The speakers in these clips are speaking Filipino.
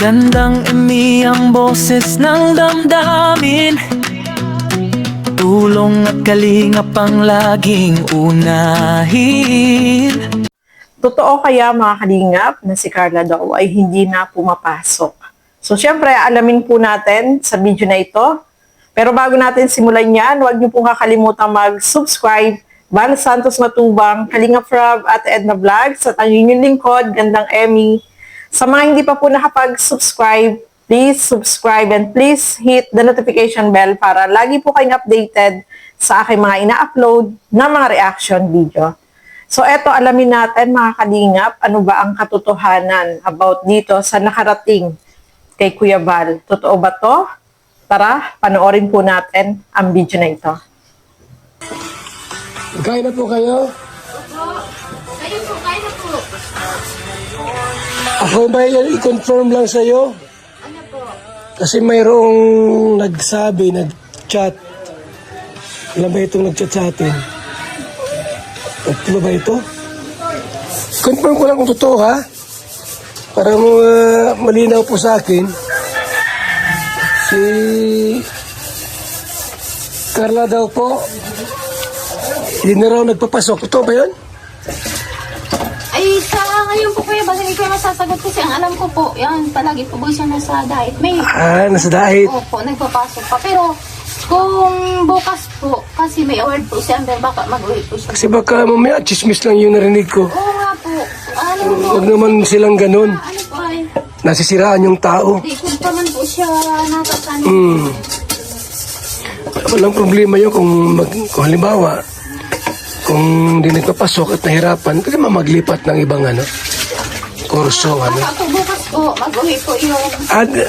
Gandang imi ang boses ng damdamin, tulong at kalingap ang laging unahin. Totoo kaya mga kalingap na si Carla daw ay hindi na pumapasok? So syempre, alamin po natin sa video na ito. Pero bago natin simulan yan, huwag niyo pong kakalimutan mag-subscribe. Val Santos Matubang, Kalingap Rob at Edna Vlogs at ang inyong lingkod, Gandang Emmy. Sa mga hindi pa po nakapag-subscribe, please subscribe and please hit the notification bell para lagi po kayong updated sa aking mga ina-upload na mga reaction video. So eto, alamin natin mga kalingap, ano ba ang katotohanan about dito sa nakarating kay Kuya Val. Totoo ba to? Tara, panoorin po natin ang video na ito. Kain na po kayo? Opo. Kayo po, kain na po. Ako ba i-confirm lang sa'yo? Ano po? Kasi mayroong nagsabi, nag-chat. Alam ba itong nag-chat sa atin? Ano ba ito? Confirm ko lang kung totoo ha? Para malinaw po sa akin. Si Carla daw po, hindi na raw nagpapasok. Totoo ba yun? Ay, sa ngayon po kuya, basta hindi ko masasagot kasi ang alam ko po, yan, palagi po siya nasa diet. May, Nasa dahit. opo, nagpapasok pa. Pero, kung bukas po, kasi may award po siya, pero baka mag-uwi po siya. Kasi baka mamaya, chismis lang yung narinig ko. Oo nga po. Ano po? Huwag naman silang ganun. Ano po ay, Nasisiraan yung tao. di kung pa man po siya natatanong. Walang problema yun kung halimbawa, kung hindi nagpapasok at nahirapan, pwede maglipat ng ibang kurso. Baka po bukas po, mag-uwi po yun.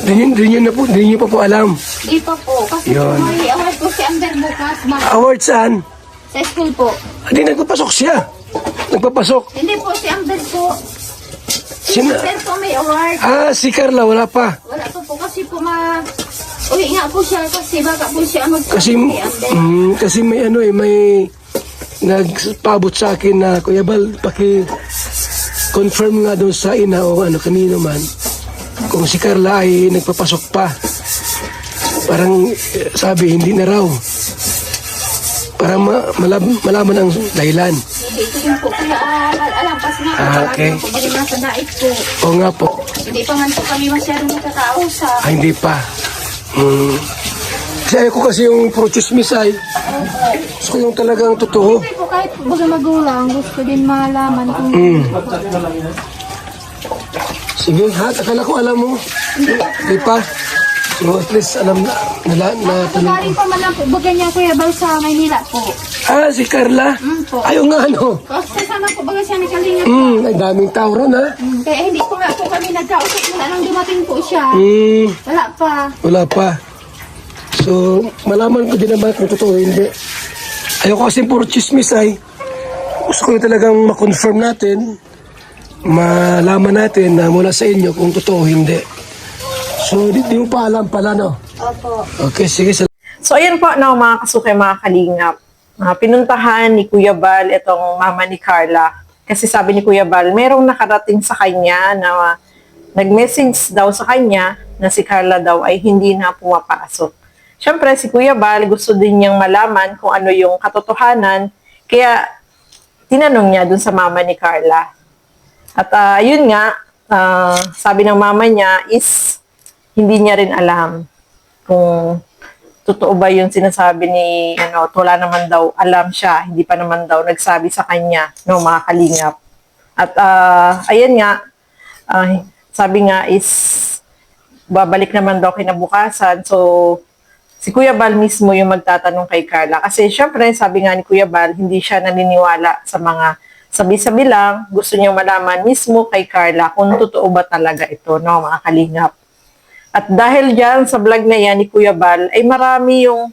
Hindi nyo pa po alam. Di pa po, kasi Yun. po may award po si Amber bukas. Award saan? Sa school po. Hindi nagpapasok siya. Nagpapasok. Hindi po si Amber po. Sina? Amber po may award. Si Carla, wala pa. Wala pa po kasi po uwi nga po siya kasi baka po siya Kasi, kasi may may nagpabot sa akin na, Kuya Bal, confirm nga doon sa ina o kanino man kung si Carla ay nagpapasok pa. Parang sabi, hindi na raw. Para malaman ang dahilan. Hindi ko din po kaya alam kasi nga Okay. po bali nasa dait po. O nga po. Hindi pa man po kami masyadong nakakausap. Hindi pa. Kasi ayoko kasi yung pro-chismis ay. Gusto ko yung talagang totoo. Hindi po kahit baga magulang gusto din malaman kung Sige, akala ko alam mo. Hindi pa. So at least alam na galing pa man lang po baga niya Kuya Bal sa Maynila po. si Carla. Po. Ayaw nga Kasi kasama po baga siya ni Kalinga. Ay daming tao ron ha. Kaya hindi po nga po kami nagkausap mula nang dumating po siya. Wala pa. Wala pa. So, malaman ko din naman kung totoo o hindi. Ayoko kasi puro chismis ay. Gusto ko talagang ma-confirm natin, malaman natin na mula sa inyo kung totoo o hindi. So, di mo pa alam pala, no? Opo. Okay, sige. So ayan po mga kasukay, mga kalingap. Pinuntahan ni Kuya Val itong mama ni Carla. Kasi sabi ni Kuya Val, merong nakarating sa kanya na nag-message daw sa kanya na si Carla daw ay hindi na pumapasok. Siyempre, si Kuya Val gusto din niyang malaman kung ano yung katotohanan. Kaya, tinanong niya dun sa mama ni Carla. At yun nga, sabi ng mama niya is hindi niya rin alam kung totoo ba yung sinasabi ni, wala naman daw alam siya, hindi pa naman daw nagsabi sa kanya, mga kalingap. At ayan nga, sabi nga is babalik naman daw kinabukasan. So, si Kuya Val mismo yung magtatanong kay Carla. Kasi syempre, sabi nga ni Kuya Val, hindi siya naniniwala sa mga sabi-sabi lang. Gusto niya malaman mismo kay Carla kung totoo ba talaga ito, mga kalingap. At dahil dyan, sa vlog na yan ni Kuya Val, ay marami yung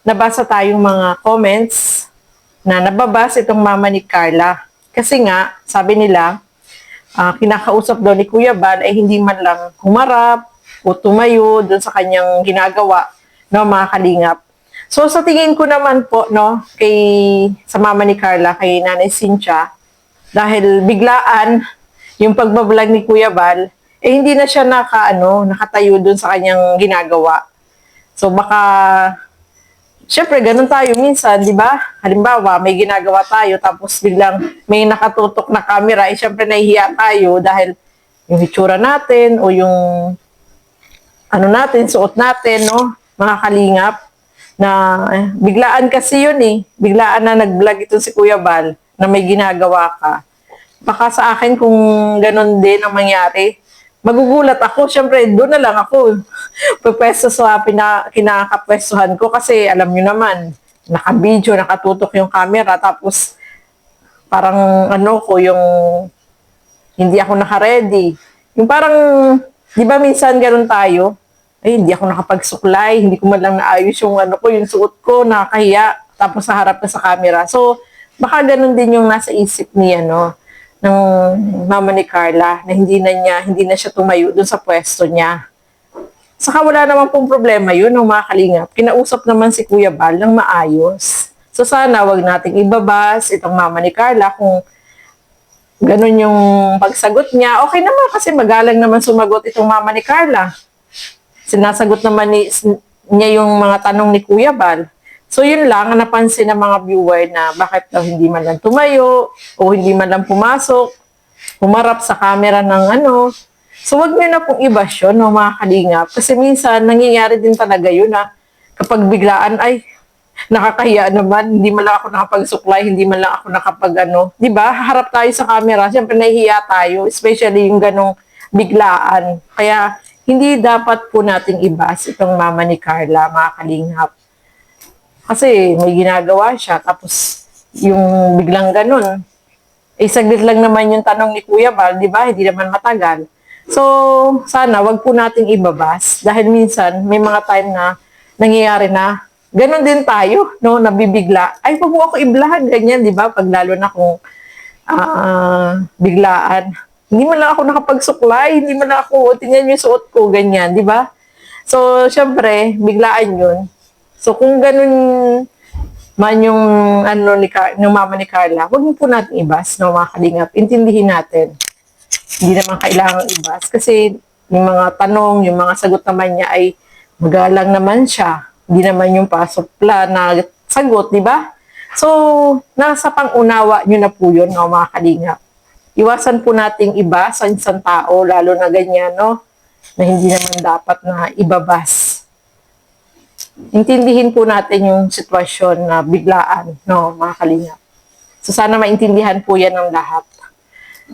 nabasa tayong mga comments na nababasa itong mama ni Carla. Kasi nga, sabi nila, kinakausap daw ni Kuya Val ay hindi man lang humarap o tumayo dun sa kanyang ginagawa, mga kalingap. So sa tingin ko naman po, sa mama ni Carla, kay Nanay Cynthia, dahil biglaan yung pagbablog ni Kuya Val, hindi na siya nakatayo dun sa kanyang ginagawa. So baka, syempre ganun tayo minsan, di ba? Halimbawa, may ginagawa tayo tapos biglang may nakatutok na camera, syempre nahihiya tayo dahil yung hitsura natin o yung suot natin, no? Mga kalingap, na biglaan kasi yun biglaan na nag-vlog ito si Kuya Bal na may ginagawa ka. Baka sa akin kung ganun din ang mangyari, magugulat ako. Siyempre, doon na lang ako pupwesto sa kinakapwestuhan ko kasi alam nyo naman, naka-video, nakatutok yung camera, tapos parang yung hindi ako naka-ready. Yung parang, di ba minsan ganun tayo? Ay, hindi ako nakapagsuklay, hindi ko man lang naayos yung yung suot ko, nakakahiya, tapos sa harap ka sa camera. So, baka ganun din yung nasa isip ni ng mama ni Carla na hindi na siya tumayo dun sa pwesto niya. Saka wala naman pong problema yun ng mga kalingap. Kinausap naman si Kuya Bal ng maayos. So sana wag nating ibabas itong mama ni Carla kung ganun yung pagsagot niya. Okay naman kasi magalang naman sumagot itong mama ni Carla. Sinasagot naman niya yung mga tanong ni Kuya Bal. So yun lang ang napansin ng mga viewer na bakit daw hindi man lang tumayo o hindi man lang pumasok, humarap sa camera ng So wag niyo na pong i-bash yun, mga kalingap. Kasi minsan nangyayari din talaga yun na kapag biglaan ay nakakahiya naman, hindi man lang ako nakapagsuklay, hindi man lang ako di ba? Harap tayo sa camera, siyempre nahihiya tayo, especially yung ganong biglaan. Kaya hindi dapat po nating i-bash itong mama ni Carla, mga kalingap. Kasi may ginagawa siya, tapos yung biglang ganun. Saglit lang naman yung tanong ni Kuya Bal, di ba? Hindi naman matagal. So, sana wag po nating ibabas dahil minsan may mga time na nangyayari na ganun din tayo, no? Nabibigla. Ay, wag mo ako iblahan, ganyan, di ba? Pag lalo na kung biglaan. Hindi man lang ako nakapagsuklay, hindi man lang ako, tingnan yung suot ko, ganyan, di ba? So, syempre, biglaan yun. So, kung ganun man yung ng mama ni Carla, huwag mo po natin ibas, no, mga kalingap. Intindihin natin. Hindi naman kailangan ibas. Kasi yung mga tanong, yung mga sagot naman niya ay magalang naman siya. Hindi naman yung pasopla na sagot, di ba? So, nasa pang-unawa nyo na po yun, no, mga kalingap. Iwasan po nating ibas sa isang tao, lalo na ganyan, no, na hindi naman dapat na ibabas. Intindihin po natin yung sitwasyon na biglaan, no, mga kalingap. So, sana maintindihan po yan ng lahat.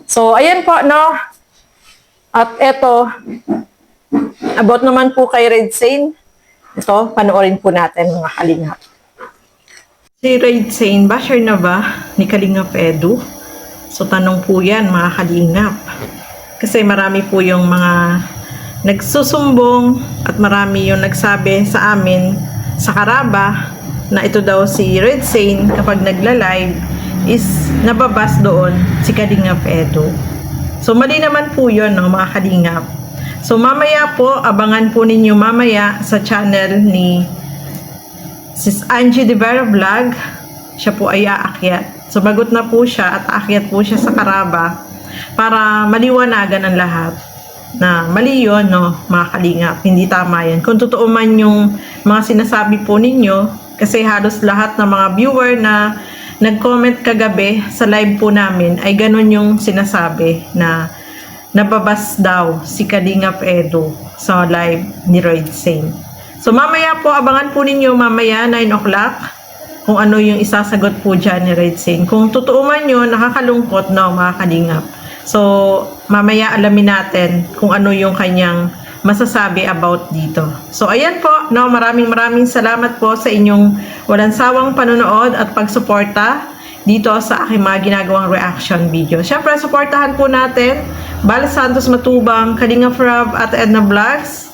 So, ayan po, no. At eto, about naman po kay Red Sane. Ito, panoorin po natin, mga kalingap. Si Red Sane, basher na ba ni Kalingap Edu? So, tanong po yan, mga kalingap. Kasi marami po yung mga nagsusumbong at marami yung nagsabi sa amin sa Karaba na ito daw si Red Sane kapag nagla-live is nababas doon si Kalingap Edu. So mali naman po yun, no, mga kalingap. So mamaya po, abangan po ninyo mamaya sa channel ni Sis Angie De Vera Vlog. Siya po ay aakyat. So bagot na po siya at aakyat po siya sa Karaba para maliwanagan ang lahat na mali yun, no, mga kalingap. Hindi tama yan. Kung totoo man yung mga sinasabi po ninyo, kasi halos lahat ng mga viewer na nag-comment kagabi sa live po namin ay ganun yung sinasabi na nababas daw si Kalingap Edu sa live ni Red Sane. So mamaya po, abangan po ninyo mamaya 9 o'clock kung ano yung isasagot po dyan ni Red Sane. Kung totoo man yun, nakakalungkot, no, mga kalingap. So, mamaya alamin natin kung ano yung kanyang masasabi about dito. So, ayan po, no, maraming salamat po sa inyong walang sawang panonood at pagsuporta dito sa aking mga ginagawang reaction video. Siyempre, suportahan po natin Bal Santos Matubang, Kalingap Rob at Edna Vlogs.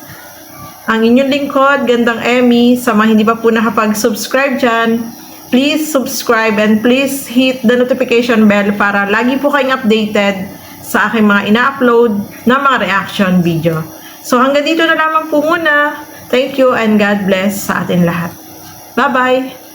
Ang inyong lingkod, Gandang Emmy. Sa mga hindi pa po nakapag-subscribe dyan, please subscribe and please hit the notification bell para lagi po kayong updated sa aking mga ina-upload na mga reaction video. So hanggang dito na lamang po muna. Thank you and God bless sa atin lahat. Bye-bye!